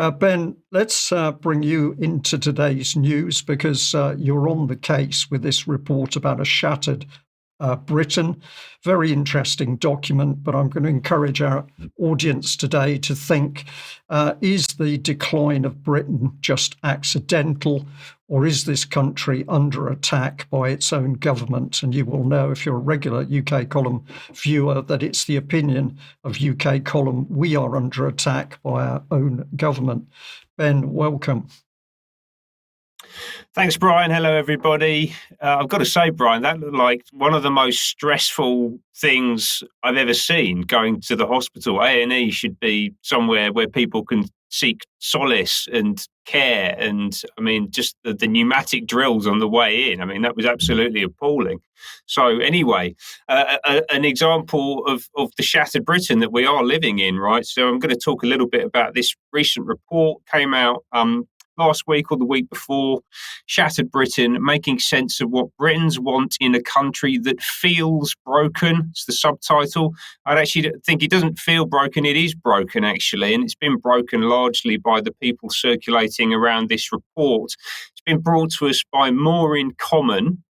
Ben, let's bring you into today's news because you're on the case with this report about a shattered Britain. Very interesting document, but I'm going to encourage our audience today to think, is the decline of Britain just accidental, or is this country under attack by its own government? And you will know, if you're a regular UK Column viewer, that it's the opinion of UK Column we are under attack by our own government. Ben, welcome. Thanks, Brian. Hello, everybody. I've got to say, Brian, that looked like one of the most stressful things I've ever seen, going to the hospital. A&E should be somewhere where people can seek solace and care. And I mean, just the pneumatic drills on the way in. I mean, that was absolutely appalling. So anyway, an example of the shattered Britain that we are living in, right? So I'm going to talk a little bit about this recent report came out last week or the week before, Shattered Britain, making sense of what Britons want in a country that feels broken. It's the subtitle. I'd actually think it doesn't feel broken. It is broken, actually, and it's been broken largely by the people circulating around this report. It's been brought to us by More in Common,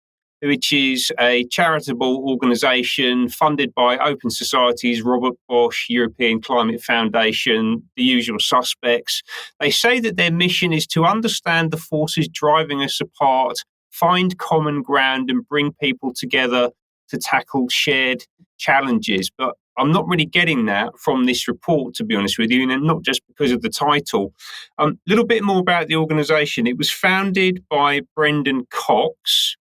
which is a charitable organisation funded by Open Societies, Robert Bosch, European Climate Foundation, the usual suspects. They say that their mission is to understand the forces driving us apart, find common ground, and bring people together to tackle shared challenges. But I'm not really getting that from this report, to be honest with you, and not just because of the title. A little bit more about the organisation. It was founded by Brendan Cox,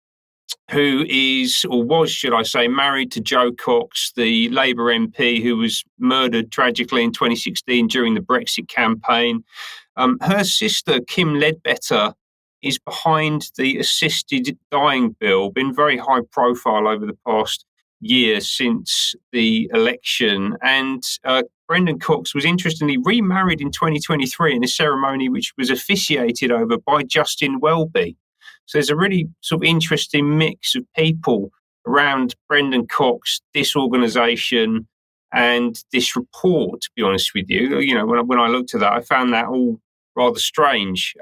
who is, or was, should I say, married to Jo Cox, the Labour MP who was murdered tragically in 2016 during the Brexit campaign. Her sister, Kim Ledbetter, is behind the assisted dying bill, been very high profile over the past year since the election. And Brendan Cox was interestingly remarried in 2023 in a ceremony which was officiated over by Justin Welby. So there's a really sort of interesting mix of people around Brendan Cox, this organisation, and this report, to be honest with you. You know, when I looked at that, I found that all rather strange.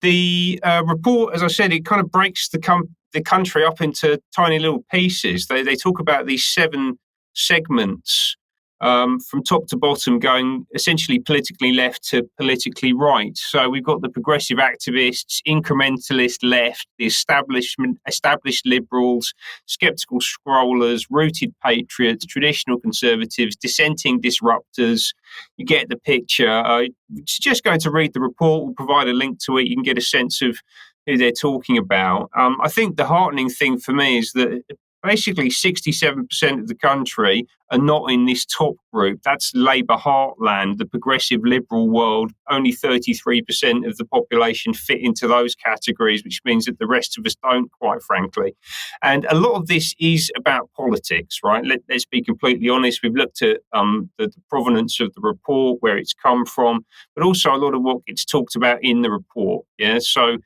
The report, as I said, it kind of breaks the country up into tiny little pieces. They talk about these 7 segments from top to bottom, going essentially politically left to politically right. So we've got the progressive activists, incrementalist left, the established liberals, sceptical scrollers, rooted patriots, traditional conservatives, dissenting disruptors. You get the picture. Just going to read the report. We'll provide a link to it. You can get a sense of who they're talking about. I think the heartening thing for me is that basically 67% of the country are not in this top group. That's Labour heartland, the progressive liberal world. Only 33% of the population fit into those categories, which means that the rest of us don't, quite frankly. And a lot of this is about politics, right? Let's be completely honest. We've looked at the provenance of the report, where it's come from, but also a lot of what gets talked about in the report. Yeah, so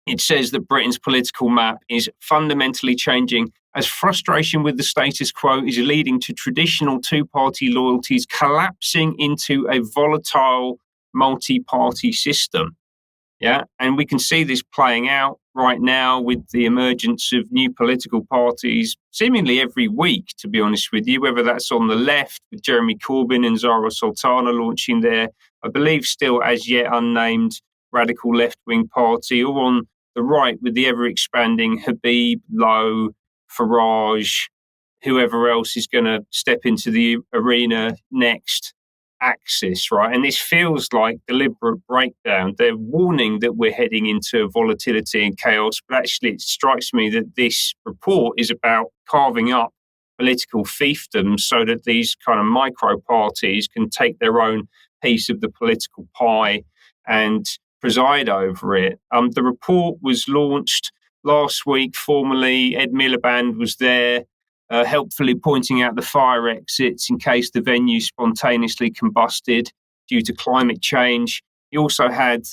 it says that Britain's political map is fundamentally changing as frustration with the status quo is leading to traditional two-party loyalties collapsing into a volatile multi-party system. Yeah, and we can see this playing out right now with the emergence of new political parties seemingly every week, to be honest with you, whether that's on the left with Jeremy Corbyn and Zara Sultana launching their, I believe, still as yet unnamed radical left-wing party, or on the right with the ever-expanding Habib, Lowe, Farage, whoever else is going to step into the arena next, axis, right? And this feels like deliberate breakdown. They're warning that we're heading into volatility and chaos, but actually it strikes me that this report is about carving up political fiefdoms so that these kind of micro parties can take their own piece of the political pie and preside over it. The report was launched last week formally. Ed Miliband was there, helpfully pointing out the fire exits in case the venue spontaneously combusted due to climate change. He also had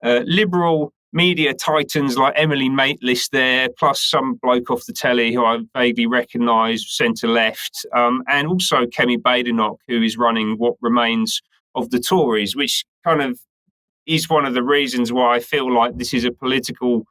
liberal media titans like Emily Maitlis there, plus some bloke off the telly who I vaguely recognise, centre-left, and also Kemi Badenoch, who is running what remains of the Tories, which kind of is one of the reasons why I feel like this is a political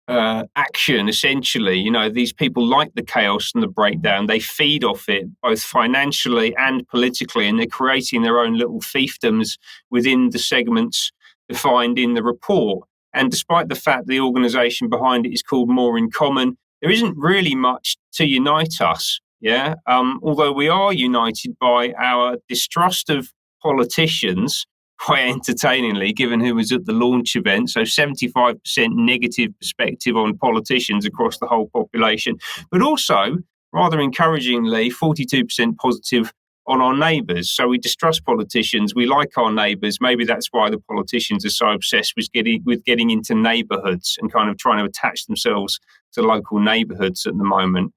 action, essentially. You know, these people like the chaos and the breakdown. They feed off it, both financially and politically, and they're creating their own little fiefdoms within the segments defined in the report. And despite the fact the organisation behind it is called More in Common, there isn't really much to unite us. Yeah, although we are united by our distrust of politicians, quite entertainingly, given who was at the launch event. So 75% negative perspective on politicians across the whole population, but also, rather encouragingly, 42% positive on our neighbours. So we distrust politicians. We like our neighbours. Maybe that's why the politicians are so obsessed with getting into neighbourhoods and kind of trying to attach themselves to local neighbourhoods at the moment.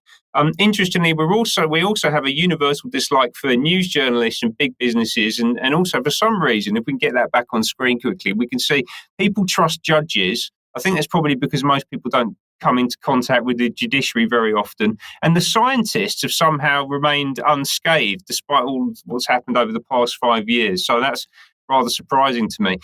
Interestingly, we also have a universal dislike for news journalists and big businesses, and also for some reason, if we can get that back on screen quickly, we can see people trust judges. I think that's probably because most people don't come into contact with the judiciary very often, and the scientists have somehow remained unscathed despite all what's happened over the past 5 years. So that's rather surprising to me.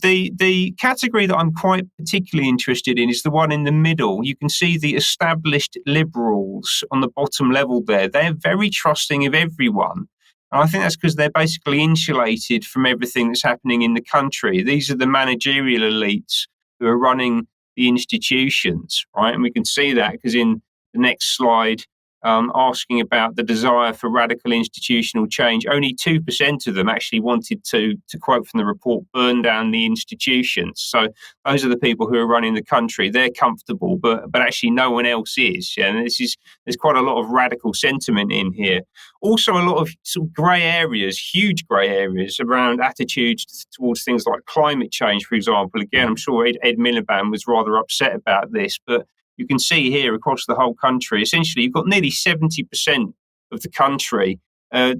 The category that I'm quite particularly interested in is the one in the middle. You can see the established liberals on the bottom level there. They're very trusting of everyone. And I think that's because they're basically insulated from everything that's happening in the country. These are the managerial elites who are running the institutions, right? And we can see that because in the next slide, asking about the desire for radical institutional change, only 2% of them actually wanted to quote from the report, burn down the institutions. So those are the people who are running the country. They're comfortable, but actually no one else is. And there's quite a lot of radical sentiment in here. Also a lot of sort of grey areas, huge grey areas around attitudes towards things like climate change, for example. Again, I'm sure Ed Miliband was rather upset about this, but you can see here across the whole country, essentially, you've got nearly 70% of the country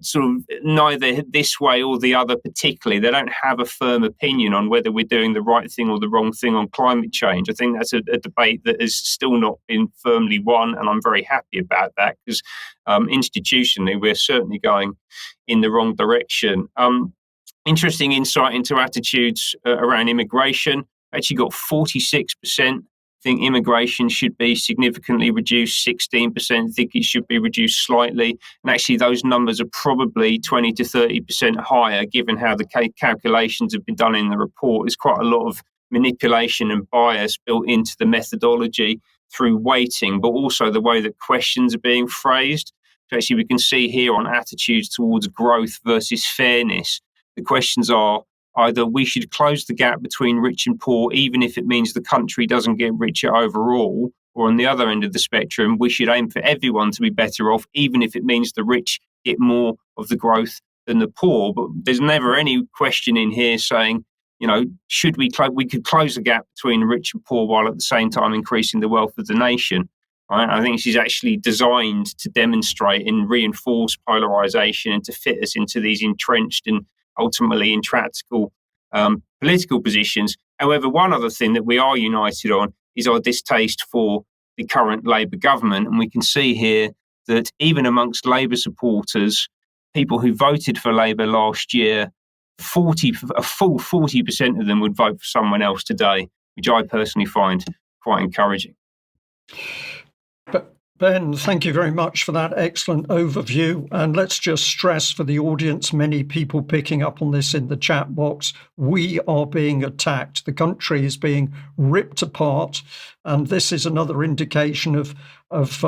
sort of neither this way or the other particularly. They don't have a firm opinion on whether we're doing the right thing or the wrong thing on climate change. I think that's a debate that has still not been firmly won, and I'm very happy about that because institutionally, we're certainly going in the wrong direction. Interesting insight into attitudes around immigration. Actually got 46% think immigration should be significantly reduced. 16% think it should be reduced slightly. And actually, those numbers are probably 20 to 30% higher, given how the calculations have been done in the report. There's quite a lot of manipulation and bias built into the methodology through weighting, but also the way that questions are being phrased. So actually, we can see here on attitudes towards growth versus fairness. The questions are either we should close the gap between rich and poor, even if it means the country doesn't get richer overall, or on the other end of the spectrum, we should aim for everyone to be better off, even if it means the rich get more of the growth than the poor. But there's never any question in here saying, you know, should we could close the gap between rich and poor while at the same time increasing the wealth of the nation. Right? I think this is actually designed to demonstrate and reinforce polarization and to fit us into these entrenched and ultimately intractable political positions. However, one other thing that we are united on is our distaste for the current Labour government. And we can see here that even amongst Labour supporters, people who voted for Labour last year, a full 40% of them would vote for someone else today, which I personally find quite encouraging. Ben, thank you very much for that excellent overview. And let's just stress for the audience, many people picking up on this in the chat box, we are being attacked. The country is being ripped apart. And this is another indication of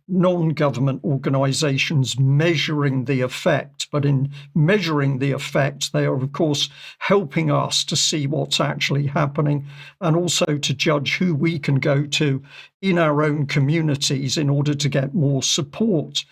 non-government organisations measuring the effect. But in measuring the effect, they are, of course, helping us to see what's actually happening and also to judge who we can go to in our own communities in order to get more support.